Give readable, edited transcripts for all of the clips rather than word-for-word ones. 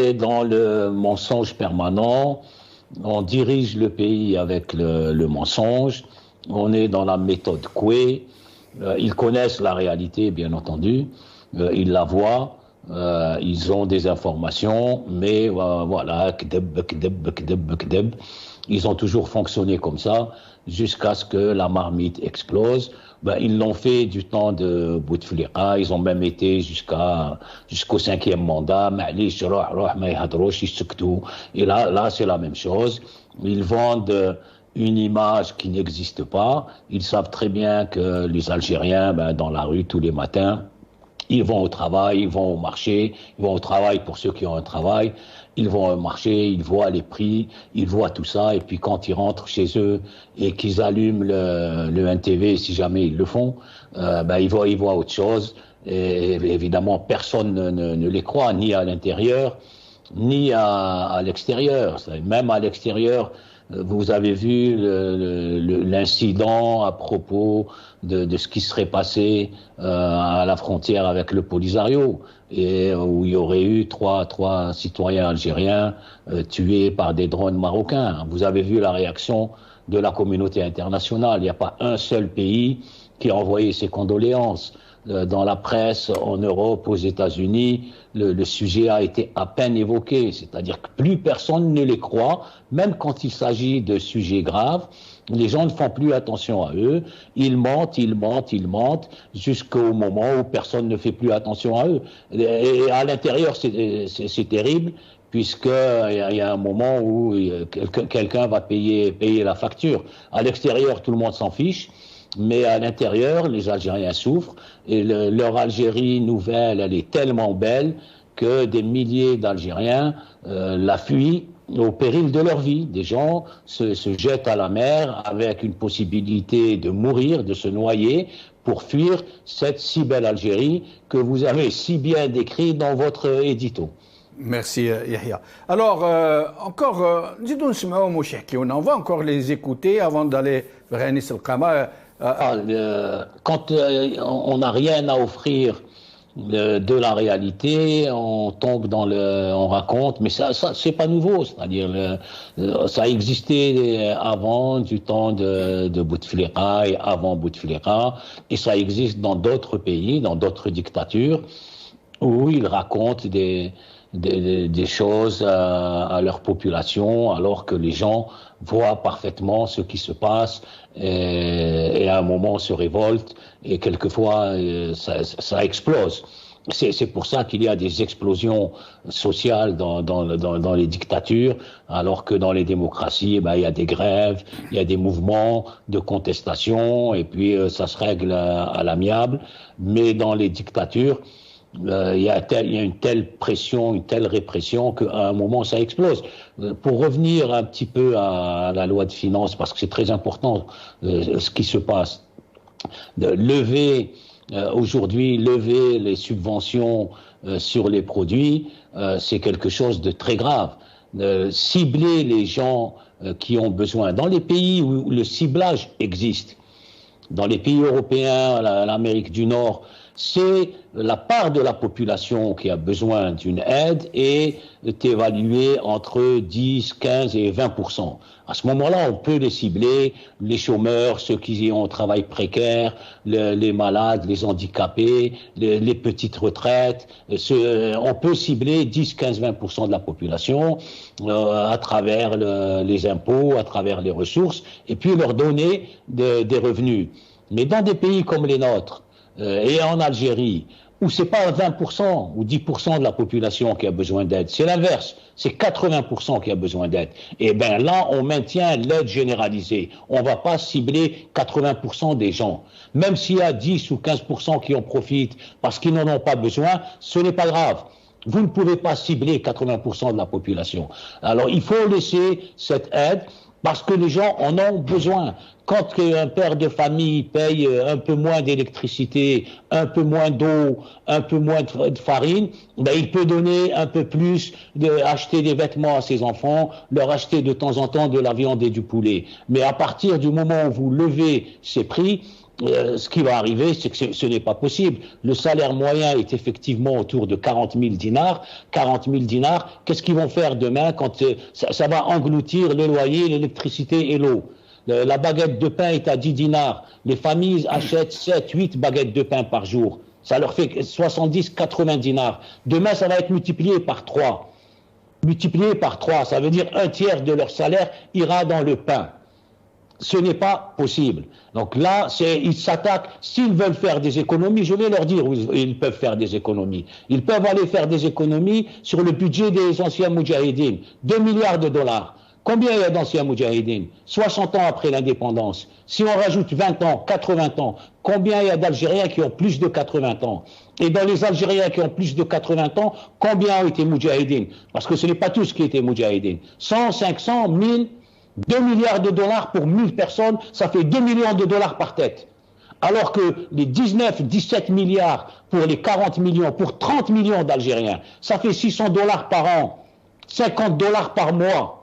est dans le mensonge permanent. On dirige le pays avec le mensonge. On est dans la méthode Coué. Ils connaissent la réalité, bien entendu. Ils la voient. Ils ont des informations, mais voilà, ils ont toujours fonctionné comme ça jusqu'à ce que la marmite explose. Ils l'ont fait du temps de Bouteflika, ils ont même été jusqu'au 5e mandat. Et là, c'est la même chose. Ils vendent une image qui n'existe pas. Ils savent très bien que les Algériens, dans la rue tous les matins, ils vont au travail, ils vont au marché, ils vont au travail pour ceux qui ont un travail, ils vont au marché, ils voient les prix, ils voient tout ça, et puis quand ils rentrent chez eux et qu'ils allument le NTV, si jamais ils le font, ils voient autre chose. Et évidemment, personne ne les croit, ni à l'intérieur, ni à l'extérieur. Même à l'extérieur, vous avez vu l'incident à propos de ce qui serait passé à la frontière avec le Polisario, et où il y aurait eu trois citoyens algériens tués par des drones marocains. Vous avez vu la réaction de la communauté internationale. Il n'y a pas un seul pays qui a envoyé ses condoléances. Dans la presse, en Europe, aux États-Unis, le sujet a été à peine évoqué. C'est-à-dire que plus personne ne les croit, même quand il s'agit de sujets graves. Les gens ne font plus attention à eux. Ils mentent, jusqu'au moment où personne ne fait plus attention à eux. Et à l'intérieur, c'est terrible, puisqu'il y a un moment où quelqu'un va payer la facture. À l'extérieur, tout le monde s'en fiche. Mais à l'intérieur, les Algériens souffrent, et leur Algérie nouvelle, elle est tellement belle que des milliers d'Algériens la fuient au péril de leur vie. Des gens se jettent à la mer avec une possibilité de mourir, de se noyer, pour fuir cette si belle Algérie que vous avez si bien décrite dans votre édito. Merci Yahya. Alors, on va encore les écouter avant d'aller vers Anis El-Qama. Quand on n'a rien à offrir de la réalité, on tombe on raconte, mais ça c'est pas nouveau, c'est-à-dire ça existait avant du temps de Bouteflika et avant Bouteflika, et ça existe dans d'autres pays, dans d'autres dictatures, où ils racontent des choses à leur population, alors que les gens voient parfaitement ce qui se passe, et à un moment se révoltent, et quelquefois ça explose. C'est pour ça qu'il y a des explosions sociales dans les dictatures, alors que dans les démocraties, il y a des grèves, il y a des mouvements de contestation, et puis ça se règle à l'amiable. Mais dans les dictatures, il y a une telle pression, une telle répression qu'à un moment ça explose. Pour revenir un petit peu à la loi de finances, parce que c'est très important ce qui se passe, aujourd'hui lever les subventions sur les produits, c'est quelque chose de très grave. Cibler les gens qui ont besoin, dans les pays où le ciblage existe, dans les pays européens, l'Amérique du Nord, c'est la part de la population qui a besoin d'une aide est évaluée entre 10, 15 et 20%. À ce moment-là, on peut les cibler, les chômeurs, ceux qui ont un travail précaire, les malades, les handicapés, les petites retraites. On peut cibler 10, 15, 20% de la population à travers les impôts, à travers les ressources, et puis leur donner des revenus. Mais dans des pays comme les nôtres, et en Algérie, où c'est pas 20% ou 10% de la population qui a besoin d'aide, c'est l'inverse, c'est 80% qui a besoin d'aide. Et bien là, on maintient l'aide généralisée. On va pas cibler 80% des gens. Même s'il y a 10 ou 15% qui en profitent parce qu'ils n'en ont pas besoin, ce n'est pas grave. Vous ne pouvez pas cibler 80% de la population. Alors il faut laisser cette aide, parce que les gens en ont besoin. Quand un père de famille paye un peu moins d'électricité, un peu moins d'eau, un peu moins de farine, il peut donner un peu plus, acheter des vêtements à ses enfants, leur acheter de temps en temps de la viande et du poulet. Mais à partir du moment où vous levez ces prix, ce qui va arriver, c'est que ce n'est pas possible. Le salaire moyen est effectivement autour de 40 000 dinars. 40 000 dinars, qu'est-ce qu'ils vont faire demain quand ça va engloutir le loyer, l'électricité et l'eau? La baguette de pain est à 10 dinars. Les familles achètent 7, 8 baguettes de pain par jour. Ça leur fait 70, 80 dinars. Demain, ça va être multiplié par 3. Multiplié par 3, ça veut dire un tiers de leur salaire ira dans le pain. Ce n'est pas possible. Donc là, ils s'attaquent. S'ils veulent faire des économies, je vais leur dire où ils peuvent faire des économies. Ils peuvent aller faire des économies sur le budget des anciens moudjahidines. 2 milliards de dollars. Combien il y a d'anciens moudjahidines? 60 ans après l'indépendance. Si on rajoute 20 ans, 80 ans, combien il y a d'Algériens qui ont plus de 80 ans? Et dans les Algériens qui ont plus de 80 ans, combien ont été moudjahidines? Parce que ce n'est pas tous qui étaient moudjahidines. 100, 500, 1000... 2 milliards de dollars pour 1000 personnes, ça fait 2 millions de dollars par tête. Alors que les 19, 17 milliards pour les 40 millions, pour 30 millions d'Algériens, ça fait 600 dollars par an, 50 dollars par mois.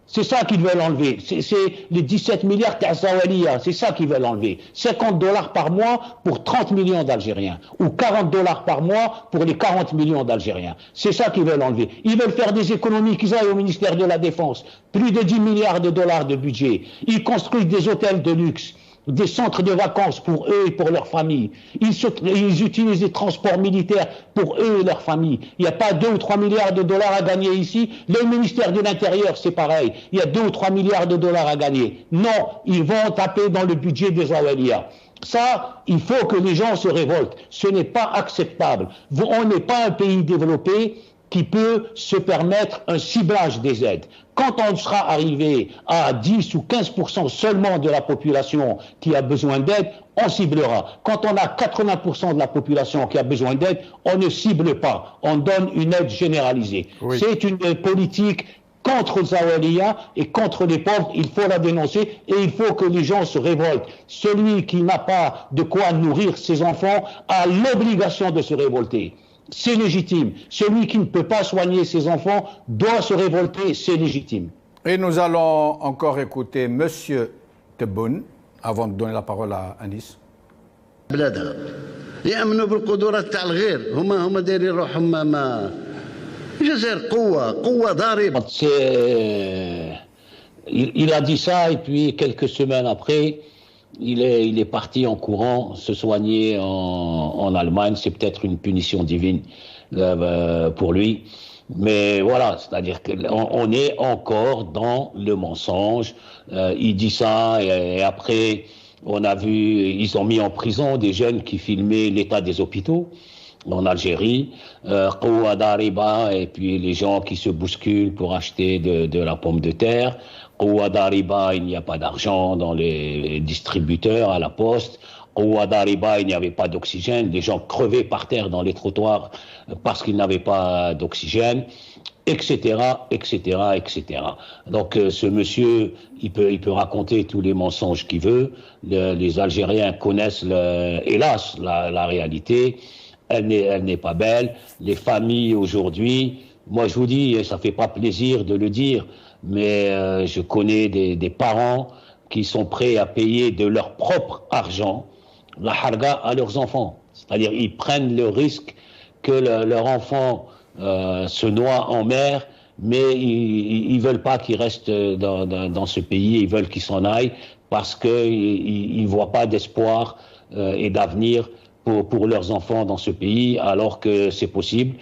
C'est ça qu'ils veulent enlever. C'est les 17 milliards Ta'zawalia, c'est ça qu'ils veulent enlever. 50 dollars par mois pour 30 millions d'Algériens. Ou 40 dollars par mois pour les 40 millions d'Algériens. C'est ça qu'ils veulent enlever. Ils veulent faire des économies, qu'ils aillent au ministère de la Défense. Plus de 10 milliards de dollars de budget. Ils construisent des hôtels de luxe, des centres de vacances pour eux et pour leurs familles. Ils utilisent des transports militaires pour eux et leurs familles. Il n'y a pas 2 ou 3 milliards de dollars à gagner ici. Le ministère de l'Intérieur, c'est pareil. Il y a 2 ou 3 milliards de dollars à gagner. Non, ils vont taper dans le budget des Zawalia. Ça, il faut que les gens se révoltent. Ce n'est pas acceptable. On n'est pas un pays développé qui peut se permettre un ciblage des aides. Quand on sera arrivé à 10 ou 15% seulement de la population qui a besoin d'aide, on ciblera. Quand on a 80% de la population qui a besoin d'aide, on ne cible pas. On donne une aide généralisée. Oui. C'est une politique contre Zawalia et contre les pauvres. Il faut la dénoncer et il faut que les gens se révoltent. Celui qui n'a pas de quoi nourrir ses enfants a l'obligation de se révolter. C'est légitime. Celui qui ne peut pas soigner ses enfants doit se révolter, c'est légitime. Et nous allons encore écouter M. Tebboune, avant de donner la parole à Anis. Il a dit ça et puis quelques semaines après, il est parti en courant se soigner en Allemagne. C'est peut-être une punition divine pour lui. Mais voilà, c'est-à-dire qu'on est encore dans le mensonge. Il dit ça et après, on a vu, ils ont mis en prison des jeunes qui filmaient l'état des hôpitaux en Algérie, Qouwa Dariba, et puis les gens qui se bousculent pour acheter de la pomme de terre. Qouwa Dariba, il n'y a pas d'argent dans les distributeurs à la poste. Qouwa Dariba, il n'y avait pas d'oxygène. Les gens crevaient par terre dans les trottoirs parce qu'ils n'avaient pas d'oxygène, etc., etc., etc. Donc ce monsieur, il peut raconter tous les mensonges qu'il veut. Les Algériens connaissent, hélas, la réalité. Elle n'est pas belle. Les familles aujourd'hui, moi je vous dis, ça fait pas plaisir de le dire, mais je connais des parents qui sont prêts à payer de leur propre argent la harga à leurs enfants. C'est-à-dire ils prennent le risque que leur enfant se noie en mer, mais ils veulent pas qu'il reste dans ce pays, ils veulent qu'il s'en aille parce qu'ils voient pas d'espoir et d'avenir pour leurs enfants dans ce pays, alors que c'est possible.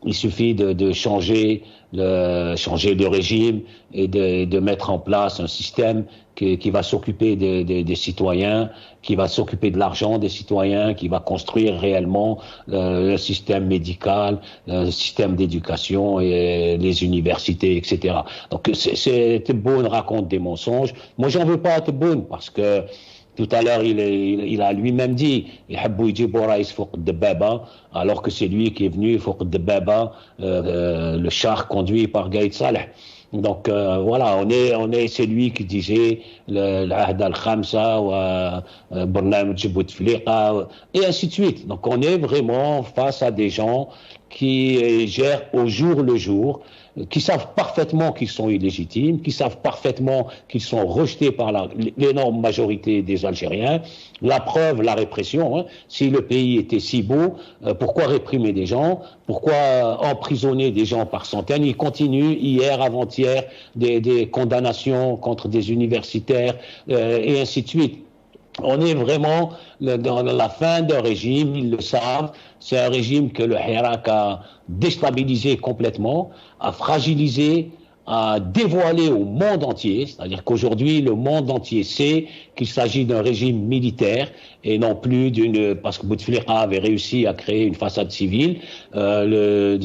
Il suffit de changer de régime et de mettre en place un système qui va s'occuper des citoyens, qui va s'occuper de l'argent des citoyens, qui va construire réellement le système médical, le système d'éducation et les universités, etc. Donc Tebboune raconte des mensonges. Moi, j'en veux pas à Tebboune parce que tout à l'heure, il a lui-même dit alors que c'est lui qui est venu le char conduit par Gaïd Saleh. Donc voilà, c'est lui qui disait l'Ahd al-Khamsa ou Barnamij Bouteflika et ainsi de suite. Donc on est vraiment face à des gens qui gèrent au jour le jour, qui savent parfaitement qu'ils sont illégitimes, qui savent parfaitement qu'ils sont rejetés par l'énorme majorité des Algériens. La preuve, la répression. Hein. Si le pays était si beau, pourquoi réprimer des gens? Pourquoi emprisonner des gens par centaines? Ils continuent, hier, avant-hier, des condamnations contre des universitaires, et ainsi de suite. On est vraiment dans la fin d'un régime, ils le savent. C'est un régime que le Hirak a déstabilisé complètement, a fragilisé, a dévoilé au monde entier. C'est-à-dire qu'aujourd'hui, le monde entier sait qu'il s'agit d'un régime militaire et non plus parce que Bouteflika avait réussi à créer une façade civile. Le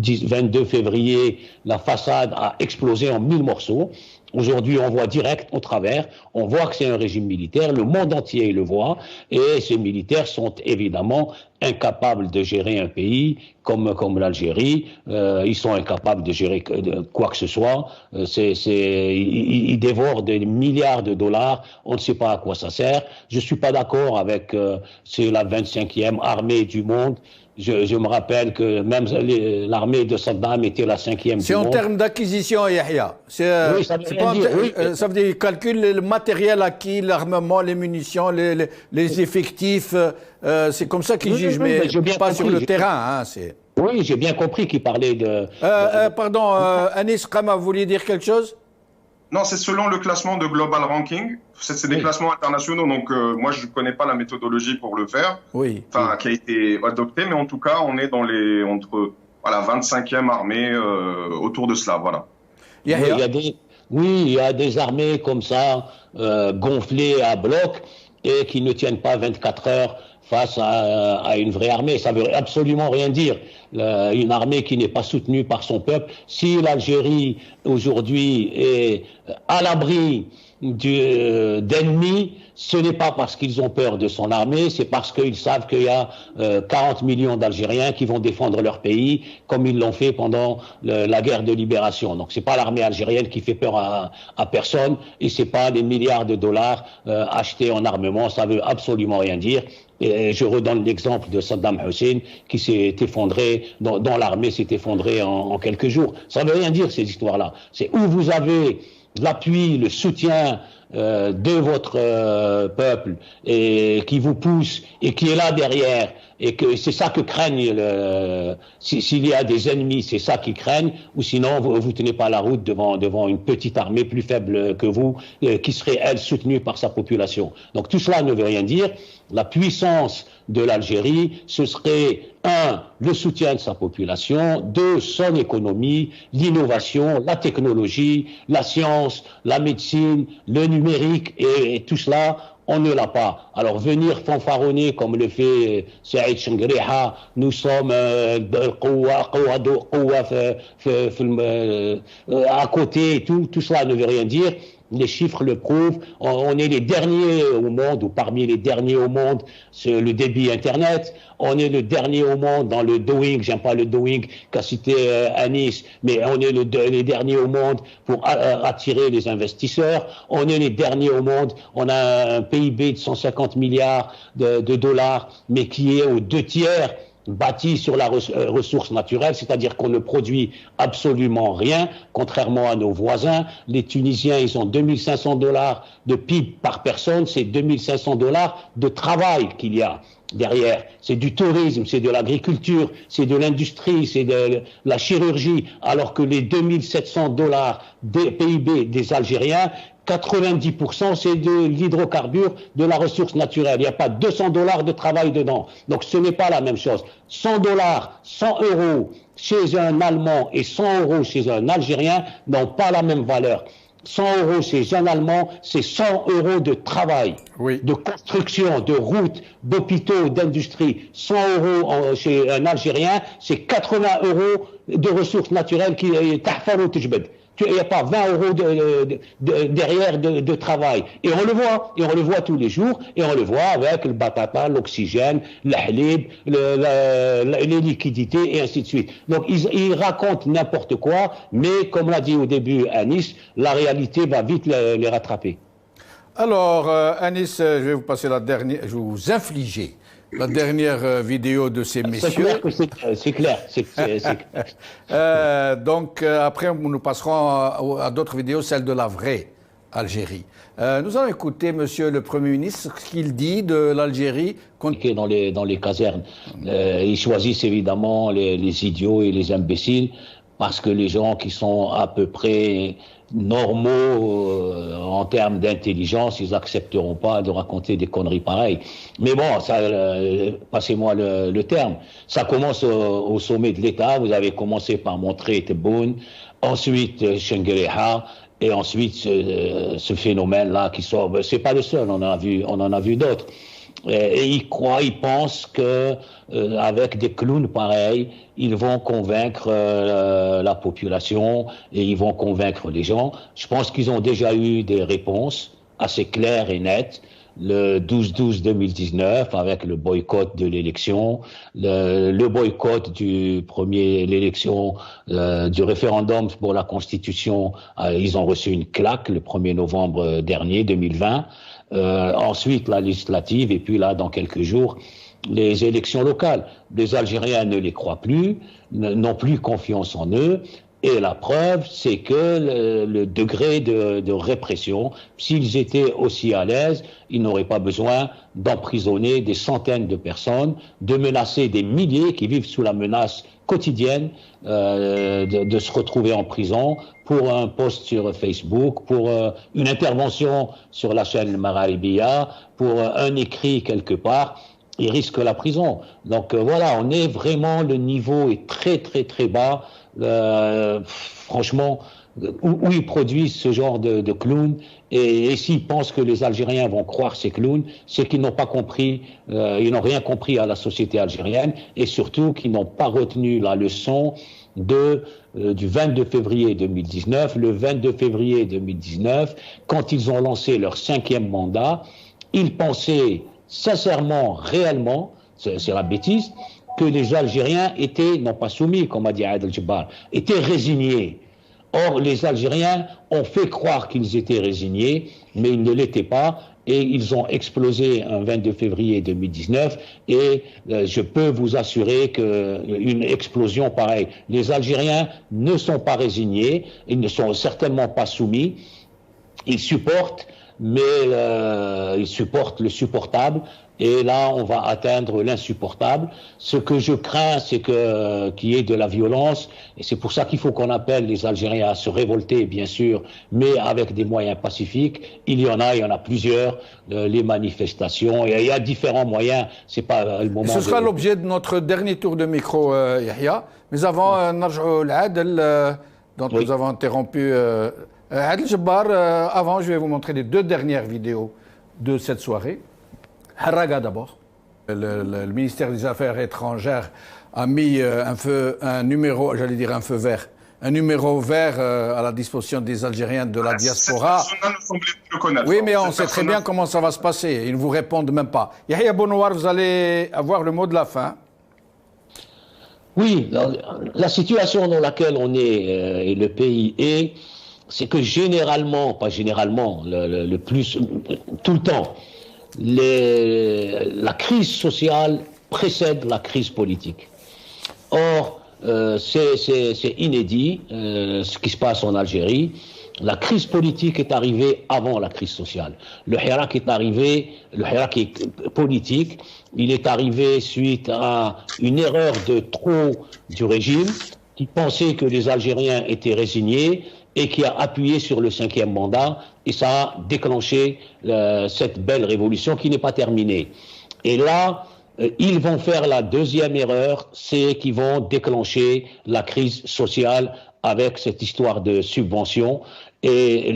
22 février, la façade a explosé en 1000 morceaux. Aujourd'hui, on voit direct au travers, on voit que c'est un régime militaire, le monde entier le voit, et ces militaires sont évidemment incapables de gérer un pays comme l'Algérie. Ils sont incapables de gérer quoi que ce soit. Ils dévorent des milliards de dollars. On ne sait pas à quoi ça sert. Je suis pas d'accord avec c'est la 25e armée du monde. Je me rappelle que même l'armée de Saddam était la 5e du monde. C'est en termes d'acquisition, Yahya. Oui, ça veut dire qu'ils calculent le matériel acquis, l'armement, les munitions, les effectifs. C'est comme ça qu'ils jugent, mais pas sur le terrain. Hein, oui, j'ai bien compris qu'il parlait de... Pardon, Anis Kama, vous vouliez dire quelque chose? Non, c'est selon le classement de Global Ranking. C'est des classements internationaux, donc moi je ne connais pas la méthodologie pour le faire, qui a été adoptée, mais en tout cas on est dans entre 25e armée autour de cela, voilà. Il y a des armées comme ça, gonflées à bloc et qui ne tiennent pas 24 heures face à une vraie armée. Ça veut absolument rien dire. Une armée qui n'est pas soutenue par son peuple. Si l'Algérie aujourd'hui est à l'abri d'ennemis, ce n'est pas parce qu'ils ont peur de son armée, c'est parce qu'ils savent qu'il y a 40 millions d'Algériens qui vont défendre leur pays, comme ils l'ont fait pendant la guerre de libération. Donc c'est pas l'armée algérienne qui fait peur à personne, et c'est pas des milliards de dollars achetés en armement. Ça veut absolument rien dire. Et je redonne l'exemple de Saddam Hussein qui s'est effondré, dont l'armée s'est effondrée en quelques jours. Ça ne veut rien dire, ces histoires-là. C'est où vous avez l'appui, le soutien de votre peuple et qui vous pousse et qui est là derrière, et que c'est ça que craignent s'il y a des ennemis, c'est ça qu'ils craignent, ou sinon vous tenez pas la route devant une petite armée plus faible que vous qui serait elle soutenue par sa population. Donc tout cela ne veut rien dire. La puissance de l'Algérie, ce serait 1, le soutien de sa population, 2, son économie, l'innovation, la technologie, la science, la médecine, le numérique, et tout cela, on ne l'a pas. Alors venir fanfaronner comme le fait Saïd Chengriha, nous sommes à côté, tout cela ne veut rien dire. Les chiffres le prouvent. On est les derniers au monde, ou parmi les derniers au monde, sur le débit Internet. On est le dernier au monde dans le doing, j'aime pas le doing qu'a cité Anis, mais on est les derniers au monde pour attirer les investisseurs. On est les derniers au monde. On a un PIB de 150 milliards de dollars, mais qui est aux 2/3 bâti sur la ressource naturelle, c'est-à-dire qu'on ne produit absolument rien, contrairement à nos voisins. Les Tunisiens, ils ont 2500 $ de PIB par personne, c'est 2500 $ de travail qu'il y a derrière. C'est du tourisme, c'est de l'agriculture, c'est de l'industrie, c'est de la chirurgie, alors que les 2700 $ des PIB des Algériens, 90% c'est de l'hydrocarbure, de la ressource naturelle. Il n'y a pas 200 $ de travail dedans. Donc ce n'est pas la même chose. 100 $, 100 € chez un Allemand et 100 € chez un Algérien n'ont pas la même valeur. 100 € chez un Allemand, c'est 100 € de travail, de construction, de routes, d'hôpitaux, d'industrie. 100 € chez un Algérien, c'est 80 € de ressources naturelles qui tahfar ou tujbed. Il n'y a pas 20 € derrière de travail. Et on le voit tous les jours, et on le voit avec le batata, l'oxygène, le halib, les liquidités, et ainsi de suite. Donc ils racontent n'importe quoi, mais comme l'a dit au début Anis, la réalité va vite les rattraper. Alors, Anis, je vais vous passer la dernière, je vais vous infliger la dernière vidéo de ces messieurs. C'est clair. Donc, après, nous passerons à d'autres vidéos, celle de la vraie Algérie. Nous allons écouter, monsieur le Premier ministre, ce qu'il dit de l'Algérie. Dans les casernes. Ils choisissent évidemment les idiots et les imbéciles, parce que les gens qui sont à peu près normaux en termes d'intelligence, ils accepteront pas de raconter des conneries pareilles. Mais bon, passez-moi le terme. Ça commence au sommet de l'État. Vous avez commencé par montrer Tebboune, ensuite Chenguereha, et ensuite ce phénomène-là qui sort. C'est pas le seul. On en a vu d'autres. Et ils pensent que avec des clowns pareils, ils vont convaincre la population et ils vont convaincre les gens. Je pense qu'ils ont déjà eu des réponses assez claires et nettes. Le 12-12-2019 avec le boycott de l'élection, le boycott l'élection du référendum pour la Constitution, ils ont reçu une claque le 1er novembre dernier, 2020. Ensuite, la législative, et puis là, dans quelques jours, les élections locales. Les Algériens ne les croient plus, n'ont plus confiance en eux, et la preuve, c'est que le degré de répression, s'ils étaient aussi à l'aise, ils n'auraient pas besoin d'emprisonner des centaines de personnes, de menacer des milliers qui vivent sous la menace quotidienne de se retrouver en prison pour un post sur Facebook, pour une intervention sur la chaîne Mararibiya, pour un écrit quelque part. Ils risquent la prison. Donc voilà, le niveau est très très très bas. Franchement, où ils produisent ce genre de clowns, et s'ils pensent que les Algériens vont croire ces clowns, c'est qu'ils n'ont pas compris, ils n'ont rien compris à la société algérienne, et surtout qu'ils n'ont pas retenu la leçon du 22 février 2019. Le 22 février 2019, quand ils ont lancé leur 5e mandat, ils pensaient sincèrement, réellement, c'est la bêtise, que les Algériens étaient, non pas soumis, comme a dit Adel Jabbar, étaient résignés. Or, les Algériens ont fait croire qu'ils étaient résignés, mais ils ne l'étaient pas, et ils ont explosé un 22 février 2019, et je peux vous assurer qu'une explosion pareille, les Algériens ne sont pas résignés, ils ne sont certainement pas soumis, ils supportent, mais ils supportent le supportable, et là on va atteindre l'insupportable. Ce que je crains, c'est qu'il y ait de la violence, et c'est pour ça qu'il faut qu'on appelle les Algériens à se révolter, bien sûr, mais avec des moyens pacifiques. Il y en a plusieurs, les manifestations, et il y a différents moyens, c'est pas le moment. Ce sera l'objet de notre dernier tour de micro, Yahya, mais avant, Narjou l'Adel, dont nous avons interrompu Adel Jabbar, avant, je vais vous montrer les 2 dernières vidéos de cette soirée. Harraga d'abord. Le ministère des Affaires étrangères a mis un feu vert à la disposition des Algériens de la diaspora. Oui, mais on sait très bien comment ça va se passer. Ils ne vous répondent même pas. Yahya Bounoir, vous allez avoir le mot de la fin. Oui, la situation dans laquelle on est et le pays est, c'est que généralement, pas généralement, le plus, tout le temps, la crise sociale précède la crise politique. Or, c'est inédit ce qui se passe en Algérie. La crise politique est arrivée avant la crise sociale. Le hirak politique, il est arrivé suite à une erreur de trop du régime qui pensait que les Algériens étaient résignés et qui a appuyé sur le 5e mandat, et ça a déclenché cette belle révolution qui n'est pas terminée. Et là, ils vont faire la 2e erreur, c'est qu'ils vont déclencher la crise sociale avec cette histoire de subvention. Et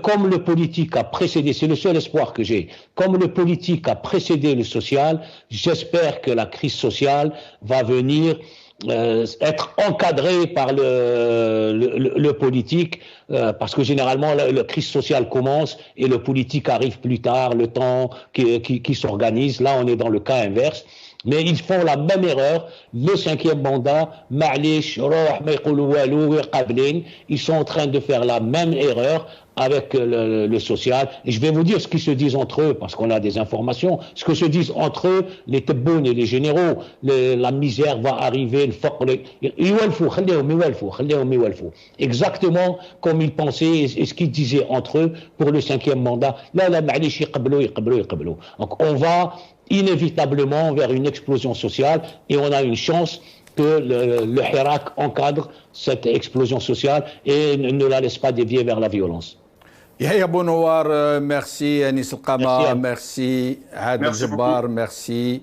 comme le politique a précédé, c'est le seul espoir que j'ai, comme le politique a précédé le social, j'espère que la crise sociale va venir être encadré par le politique, parce que généralement la crise sociale commence et le politique arrive plus tard, le temps qui s'organise. Là, on est dans le cas inverse. Mais ils font la même erreur, le 5e mandat, ils sont en train de faire la même erreur avec le social. Et je vais vous dire ce qu'ils se disent entre eux, parce qu'on a des informations. Ce que se disent entre eux, les tebboun et les généraux, la misère va arriver, le faqr, exactement comme ils pensaient et ce qu'ils disaient entre eux pour le 5e mandat. Donc on va inévitablement vers une explosion sociale et on a une chance que le Hirak encadre cette explosion sociale et ne la laisse pas dévier vers la violence. Yahya Bounoir, merci. Anis El Qama, merci. Adel Jabbar, merci.